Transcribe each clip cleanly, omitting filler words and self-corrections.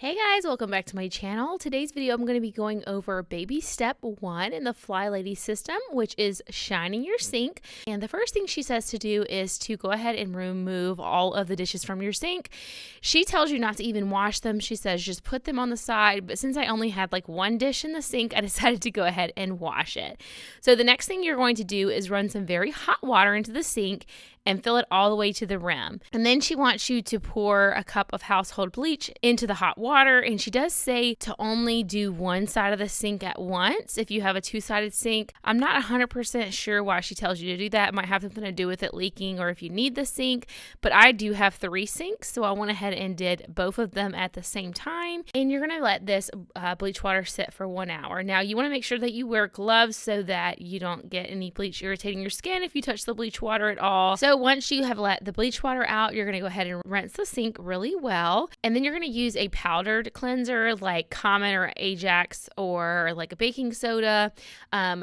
Hey guys, welcome back to my channel. Today's video I'm going to be going over baby step 1 in the FlyLady system, which is shining your sink. And the first thing she says to do is to go ahead and remove all of the dishes from your sink. She tells you not to even wash them. She says just put them on the side, but since I only had like one dish in the sink, I decided to go ahead and wash it. So the next thing you're going to do is run some very hot water into the sink and fill it all the way to the rim. And then she wants you to pour a cup of household bleach into the hot water. And she does say to only do one side of the sink at once if you have a two-sided sink. I'm not 100% sure why she tells you to do that. It might have something to do with it leaking or if you need the sink. But I do have 3 sinks, so I went ahead and did both of them at the same time. And you're going to let this bleach water sit for 1 hour. Now, you want to make sure that you wear gloves so that you don't get any bleach irritating your skin if you touch the bleach water at all. So once you have let the bleach water out, you're going to go ahead and rinse the sink really well. And then you're going to use a powdered cleanser like Comet or Ajax or like a baking soda.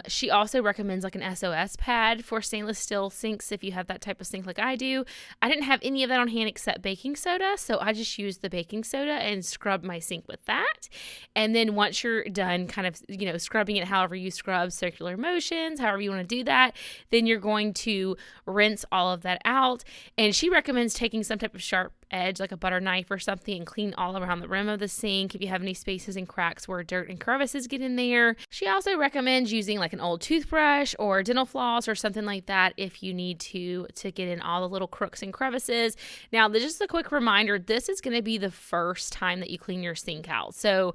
She also recommends like an SOS pad for stainless steel sinks if you have that type of sink like I do. I didn't have any of that on hand except baking soda, so I just used the baking soda and scrubbed my sink with that. And then once you're done kind of, scrubbing it however you scrub, circular motions, however you want to do that, then you're going to rinse all of that out. And she recommends taking some type of sharp edge like a butter knife or something and clean all around the rim of the sink if you have any spaces and cracks where dirt and crevices get in there. She also recommends using like an old toothbrush or dental floss or something like that if you need to get in all the little crooks and crevices. Now, just a quick reminder, this is going to be the first time that you clean your sink out. So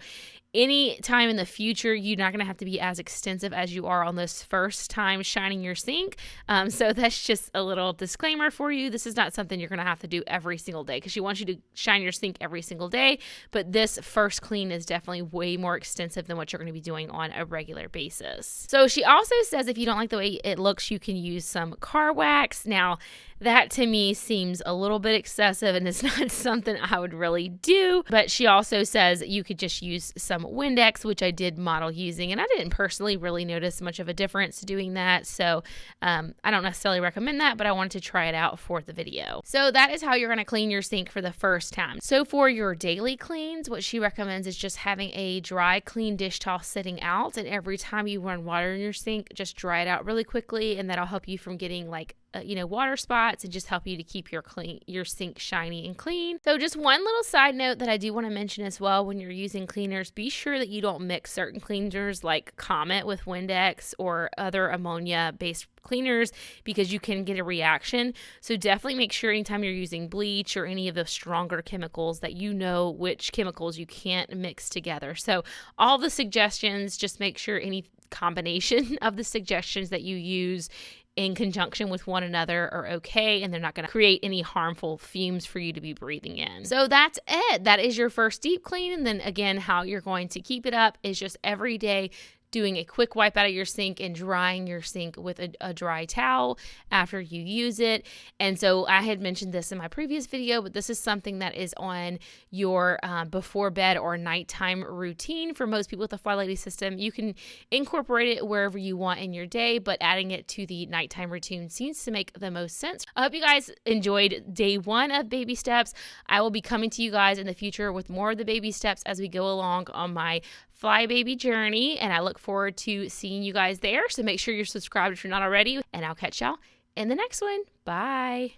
any time in the future, you're not going to have to be as extensive as you are on this first time shining your sink. So that's just a little disclaimer for you. This is not something you're going to have to do every single day because she wants you to shine your sink every single day. But this first clean is definitely way more extensive than what you're going to be doing on a regular basis. So she also says if you don't like the way it looks, you can use some car wax. Now, that to me seems a little bit excessive and it's not something I would really do. But she also says you could just use some Windex, which I did model using, and I didn't personally really notice much of a difference doing that. So I don't necessarily recommend that, but I wanted to try it out for the video. So that is how you're going to clean your sink for the first time. So for your daily cleans, what she recommends is just having a dry, clean dish towel sitting out, and every time you run water in your sink, just dry it out really quickly, and that'll help you from getting like water spots and just help you to keep your sink shiny and clean. So just one little side note that I do want to mention as well, when you're using cleaners, be sure that you don't mix certain cleaners like Comet with Windex or other ammonia-based cleaners because you can get a reaction. So definitely make sure anytime you're using bleach or any of the stronger chemicals that you know which chemicals you can't mix together. So all the suggestions, just make sure any combination of the suggestions that you use in conjunction with one another are okay, and they're not going to create any harmful fumes for you to be breathing in. So that's it. That is your first deep clean. And then again, how you're going to keep it up is just every day doing a quick wipe out of your sink and drying your sink with a dry towel after you use it. And so I had mentioned this in my previous video, but this is something that is on your before bed or nighttime routine for most people with the FlyLady system. You can incorporate it wherever you want in your day, but adding it to the nighttime routine seems to make the most sense. I hope you guys enjoyed day 1 of baby steps. I will be coming to you guys in the future with more of the baby steps as we go along on my Fly Baby journey, and I look forward to seeing you guys there. So make sure you're subscribed if you're not already, and I'll catch y'all in the next one. Bye.